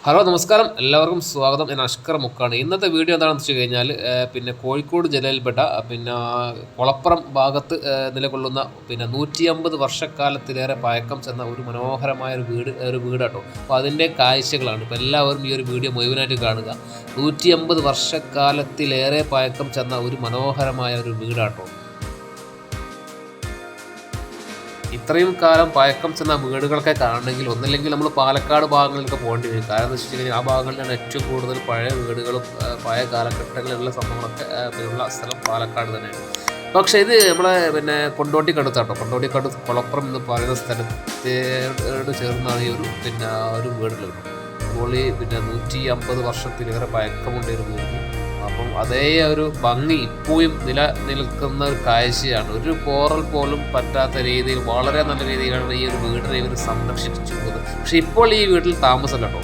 Hello നമസ്കാരം, എല്ലാവർക്കും സ്വാഗതം. ഞാൻ അഷ്കർ മുക്കാണ്. ഇന്നത്തെ വീഡിയോ എന്താണെന്ന് വെച്ച് കഴിഞ്ഞാൽ കോഴിക്കോട് ജില്ലയിൽപ്പെട്ട കൊളപ്പുറം ഭാഗത്ത് നിലകൊള്ളുന്ന 150 വർഷക്കാലത്തിലേറെ പഴക്കം ചെന്ന ഒരു മനോഹരമായ ഒരു വീടാട്ടോ. അപ്പോൾ അതിൻ്റെ കാഴ്ചകളാണ്. ഇപ്പോൾ എല്ലാവരും ഈ ഒരു വീഡിയോ മുഴുവനായിട്ട് കാണുക. 150 വർഷക്കാലത്തിലേറെ പഴക്കം ചെന്ന ഒരു മനോഹരമായ ഒരു വീടാട്ടോ. ഇത്രയും കാലം പഴക്കം ചെന്ന വീടുകളൊക്കെ കാണണമെങ്കിൽ ഒന്നില്ലെങ്കിൽ നമ്മൾ പാലക്കാട് ഭാഗങ്ങളിലൊക്കെ പോകേണ്ടി വരും. കാരണം എന്ന് വെച്ച് കഴിഞ്ഞാൽ ആ ഭാഗങ്ങളിലാണ് ഏറ്റവും കൂടുതൽ പഴയ വീടുകളും പഴയ കാലഘട്ടങ്ങളിലുള്ള സംഭവങ്ങളൊക്കെ ഉള്ള സ്ഥലം പാലക്കാട് തന്നെയാണ്. പക്ഷേ ഇത് നമ്മളെ കൊണ്ടോട്ടിക്കടുത്താട്ടോ. കൊണ്ടോട്ടിക്കടുത്ത് കൊളപ്പുറം എന്ന് പറയുന്ന സ്ഥലത്തോട് ചേർന്നാണ് ഈ ഒരു വീടുള്ളത്. അപ്പോൾ 150 വർഷത്തിലേറെ പഴക്കമുണ്ട് ഒരു വീട്. അപ്പം അതേ ഒരു ഭംഗി ഇപ്പോഴും നിലനിൽക്കുന്ന ഒരു കാഴ്ചയാണ്. ഒരു പോറൽ പോലും പറ്റാത്ത രീതിയിൽ വളരെ നല്ല രീതിയിലാണ് ഈ ഒരു വീടിനെ ഇവർ സംരക്ഷിച്ചു പോകുന്നത്. പക്ഷെ ഇപ്പോൾ ഈ വീട്ടിൽ താമസമല്ല കേട്ടോ.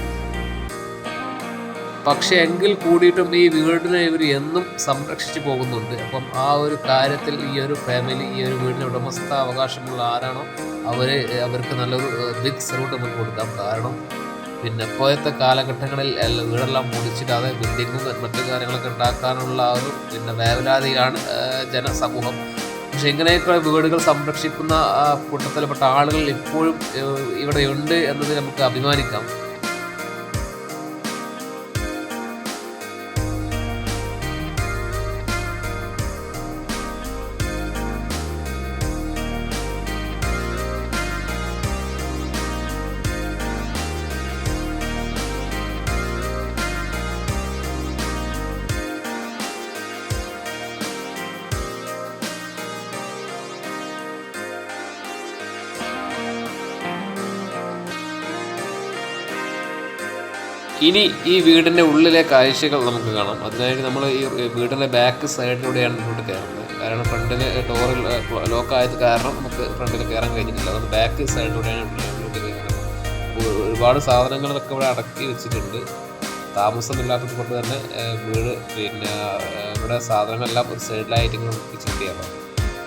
പക്ഷെ എങ്കിൽ കൂടിയിട്ടും ഈ വീടിനെ ഇവർ എന്നും സംരക്ഷിച്ചു പോകുന്നുണ്ട്. അപ്പം ആ ഒരു കാര്യത്തിൽ ഈ ഒരു ഫാമിലി, ഈ ഒരു വീടിന് ഉടമസ്ഥാവകാശമുള്ള ആരാണോ അവർക്ക് നല്ലൊരു ബിഗ് സല്യൂട്ട് നമുക്ക് കൊടുക്കാം. കാരണം ഇപ്പോഴത്തെ കാലഘട്ടങ്ങളിൽ വീടെല്ലാം പൊളിച്ചിട്ട് അത് ബിൽഡിങ്ങും മറ്റു കാര്യങ്ങളൊക്കെ ഉണ്ടാക്കാനുള്ള ആ ഒരു വേവലാതിയാണ് ജനസമൂഹം. പക്ഷെ ഇങ്ങനെയൊക്കെ വീടുകൾ സംരക്ഷിക്കുന്ന കൂട്ടത്തിൽപ്പെട്ട ആളുകൾ ഇപ്പോഴും ഇവിടെയുണ്ട് എന്നതിൽ നമുക്ക് അഭിമാനിക്കാം. ഇനി ഈ വീടിൻ്റെ ഉള്ളിലെ കാഴ്ചകൾ നമുക്ക് കാണാം. അതിനായിട്ട് നമ്മൾ ഈ വീടിൻ്റെ ബാക്ക് സൈഡിലൂടെയാണ് ഇങ്ങോട്ട് കയറുന്നത്. കാരണം ഫ്രണ്ടിൽ ഡോറിൽ ലോക്കായത് കാരണം നമുക്ക് ഫ്രണ്ടിൽ കയറാൻ കഴിഞ്ഞിട്ടില്ല. അതുകൊണ്ട് ബാക്ക് സൈഡിലൂടെയാണ് ഇങ്ങോട്ട് കയറുന്നത്. ഒരുപാട് സാധനങ്ങളൊക്കെ ഇവിടെ അടക്കി വെച്ചിട്ടുണ്ട്. താമസമില്ലാത്തത് കൊണ്ട് തന്നെ വീട് ഇവിടെ സാധനങ്ങളെല്ലാം ഒരു സൈഡിലായിട്ട് ഇങ്ങനെ ഒട്ടിച്ചിട്ടിയാണ്.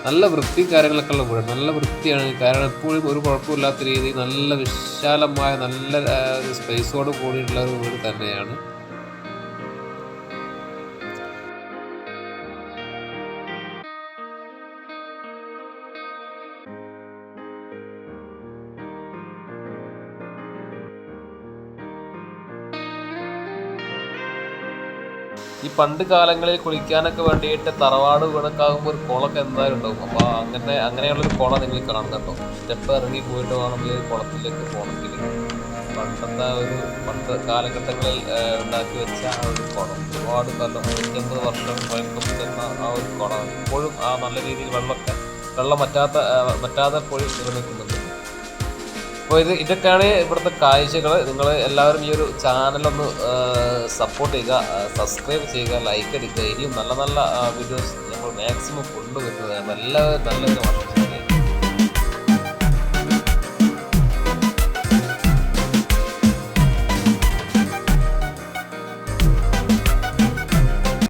നല്ല വൃത്തി കാര്യങ്ങളൊക്കെ ഉള്ള വീട്, നല്ല വൃത്തിയാണ്. കാരണം എപ്പോഴും ഒരു കുഴപ്പമില്ലാത്ത രീതിയിൽ നല്ല വിശാലമായ നല്ല ഒരു സ്പേസോട് കൂടിയിട്ടുള്ള ഒരു വീട് തന്നെയാണ്. ഈ പണ്ട് കാലങ്ങളിൽ കുളിക്കാനൊക്കെ വേണ്ടിയിട്ട് തറവാട് വീടൊക്കെയാകുമ്പോൾ ഒരു കുളമൊക്കെ എന്തായാലും ഉണ്ടാവും. അപ്പോൾ അങ്ങനെയുള്ളൊരു കുളം നിങ്ങൾ കാണുന്നുണ്ടോ. സ്റ്റെപ്പ് ഇറങ്ങി പോയിട്ട് വേണം ഈ കുളത്തിലേക്ക് പോകണമെങ്കിൽ. പണ്ട് കാലഘട്ടങ്ങളിൽ ഉണ്ടാക്കി വെച്ച ആ ഒരു കുളം, ഒരുപാട് കാലം 150 വർഷം പഴക്കം ചെന്ന ആ ഒരു കുളമാണ്. ഇപ്പോഴും ആ നല്ല രീതിയിൽ വെള്ളം വറ്റാതെ പോയി നിലനിൽക്കുന്നുണ്ട്. അപ്പോൾ ഇതൊക്കെയാണ് ഇവിടുത്തെ കാഴ്ചകൾ. നിങ്ങൾ എല്ലാവരും ഈ ഒരു ചാനലൊന്ന് സപ്പോർട്ട് ചെയ്യുക, സബ്സ്ക്രൈബ് ചെയ്യുക, ലൈക്ക് അടിക്കുക. ഇനിയും നല്ല നല്ല വീഡിയോസ് നമ്മൾ മാക്സിമം കൊണ്ടുവരുന്നതാണ്. നല്ലൊരു